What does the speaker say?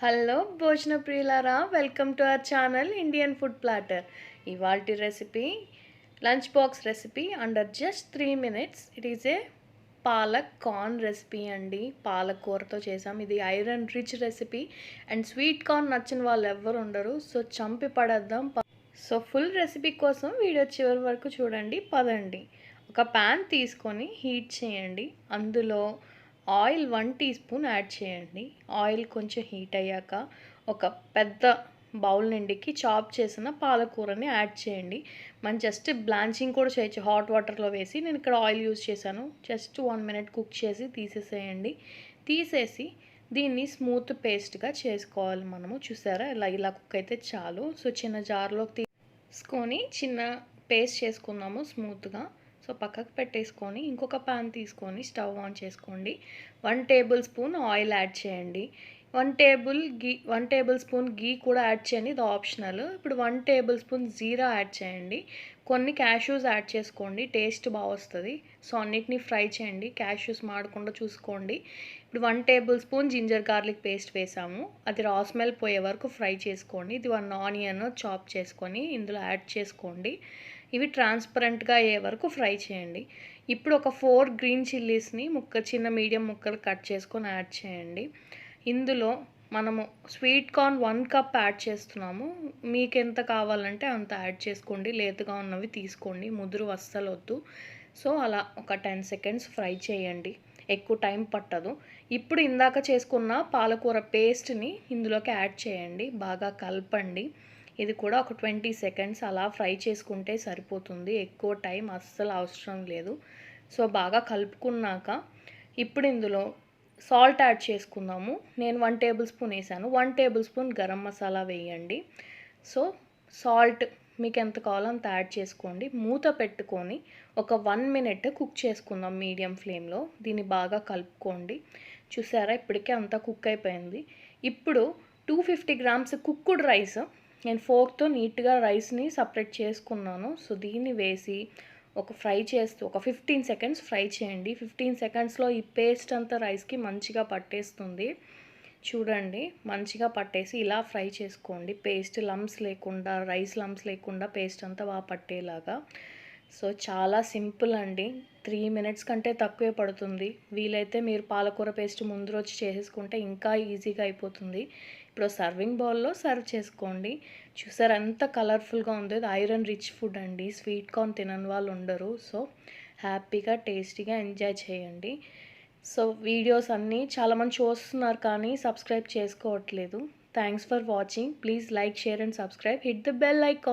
Hello భోజన ప్రియులారా, welcome to our channel Indian food platter. ఇవాల్టి recipe lunch box recipe under just 3 minutes. It is a palak corn recipe అండి. పాలకూరతో చేసాం. ఇది iron rich recipe and sweet corn నచ్చిన వాళ్ళు ఎవ్వరు ఉండరు. సో చంపి పడేద్దాం. సో ఫుల్ రెసిపీ కోసం వీడియో చివరి వరకు చూడండి. పదండి. ఒక ప్యాన్ తీసుకొని హీట్ చేయండి. అందులో ఆయిల్ 1 టీ స్పూన్ యాడ్ చేయండి. ఆయిల్ కొంచెం హీట్ అయ్యాక ఒక పెద్ద బౌల్ నిండికి చాప్ చేసిన పాలకూరని యాడ్ చేయండి. మనం జస్ట్ బ్లాంచింగ్ కూడా చేయొచ్చు హాట్ వాటర్లో వేసి. నేను ఇక్కడ ఆయిల్ యూజ్ చేశాను. జస్ట్ 1 minute కుక్ చేసి తీసేసేయండి. తీసేసి దీన్ని స్మూత్ పేస్ట్గా చేసుకోవాలి. మనము చూసారా ఇలా కుక్ అయితే చాలు. సో చిన్న జార్లోకి తీసుకొని చిన్న పేస్ట్ చేసుకున్నాము స్మూత్గా. సో పక్కకు పెట్టేసుకొని ఇంకొక ప్యాన్ తీసుకొని స్టవ్ ఆన్ చేసుకోండి. 1 టేబుల్ స్పూన్ ఆయిల్ యాడ్ చేయండి. 1 టేబుల్ స్పూన్ గీ కూడా యాడ్ చేయండి. ఇది ఆప్షనల్. ఇప్పుడు 1 టేబుల్ స్పూన్ జీరా యాడ్ చేయండి. కొన్ని క్యాష్యూస్ యాడ్ చేసుకోండి, టేస్ట్ బాగా వస్తుంది. సో అన్నిటినీ ఫ్రై చేయండి, క్యాష్యూస్ మాడకుండా చూసుకోండి. ఇప్పుడు 1 table spoon ginger garlic paste వేసాము. అది రా స్మెల్ పోయే వరకు ఫ్రై చేసుకోండి. ఇది 1 ఆనియన్ చాప్ చేసుకొని ఇందులో యాడ్ చేసుకోండి. ఇవి ట్రాన్స్పరెంట్గా అయ్యే వరకు ఫ్రై చేయండి. ఇప్పుడు ఒక 4 గ్రీన్ చిల్లీస్ని చిన్న మీడియం ముక్కలు కట్ చేసుకొని యాడ్ చేయండి. ఇందులో మనము స్వీట్ కార్న్ 1 కప్ యాడ్ చేస్తున్నాము. మీకు ఎంత కావాలంటే అంత యాడ్ చేసుకోండి. లేతగా ఉన్నవి తీసుకోండి, ముదురు అస్సలు వద్దు. సో అలా ఒక 10 seconds ఫ్రై చేయండి, ఎక్కువ టైం పట్టదు. ఇప్పుడు ఇందాక చేసుకున్న పాలకూర పేస్ట్ని ఇందులోకి యాడ్ చేయండి, బాగా కలపండి. ఇది కూడా ఒక 20 seconds అలా ఫ్రై చేసుకుంటే సరిపోతుంది. ఎక్కువ టైం అస్సలు అవసరం లేదు. సో బాగా కలుపుకున్నాక ఇప్పుడు ఇందులో సాల్ట్ యాడ్ చేసుకుందాము. నేను 1 టేబుల్ స్పూన్ వేసాను. 1 టేబుల్ స్పూన్ గరం మసాలా వేయండి. సో సాల్ట్ మీకు ఎంత కావాలో అంత యాడ్ చేసుకోండి. మూత పెట్టుకొని ఒక 1 minute కుక్ చేసుకుందాం మీడియం ఫ్లేమ్లో. దీన్ని బాగా కలుపుకోండి. చూసారా ఇప్పటికే అంతా కుక్ అయిపోయింది. ఇప్పుడు 250 grams కుక్డ్ రైస్ నేను ఫోర్క్తో నీట్గా రైస్ని సపరేట్ చేసుకున్నాను. సో దీన్ని వేసి ఫ్రై చేస్తూ ఒక 15 seconds ఫ్రై చేయండి. 15 secondsలో ఈ పేస్ట్ అంతా రైస్కి మంచిగా పట్టేస్తుంది. చూడండి మంచిగా పట్టేసి ఇలా ఫ్రై చేసుకోండి. పేస్ట్ లమ్స్ లేకుండా, రైస్ లమ్స్ లేకుండా పేస్ట్ అంతా బాగా పట్టేలాగా. సో చాలా సింపుల్ అండి. 3 minutes కంటే తక్కువే పడుతుంది. వీలైతే మీరు పాలకూర పేస్ట్ ముందు రోజు చేసేసుకుంటే ఇంకా ఈజీగా అయిపోతుంది. ఇప్పుడు సర్వింగ్ బౌల్లో సర్వ్ చేసుకోండి. చూసారు ఎంత కలర్ఫుల్గా ఉందో. ఇది ఐరన్ రిచ్ ఫుడ్ అండి. స్వీట్ కార్న్ తినని వాళ్ళు ఉండరు. సో హ్యాపీగా టేస్టీగా ఎంజాయ్ చేయండి. సో వీడియోస్ అన్నీ చాలామంది చూస్తున్నారు కానీ సబ్స్క్రైబ్ చేసుకోవట్లేదు. Thanks for watching. Please like, share and subscribe. Hit the bell icon.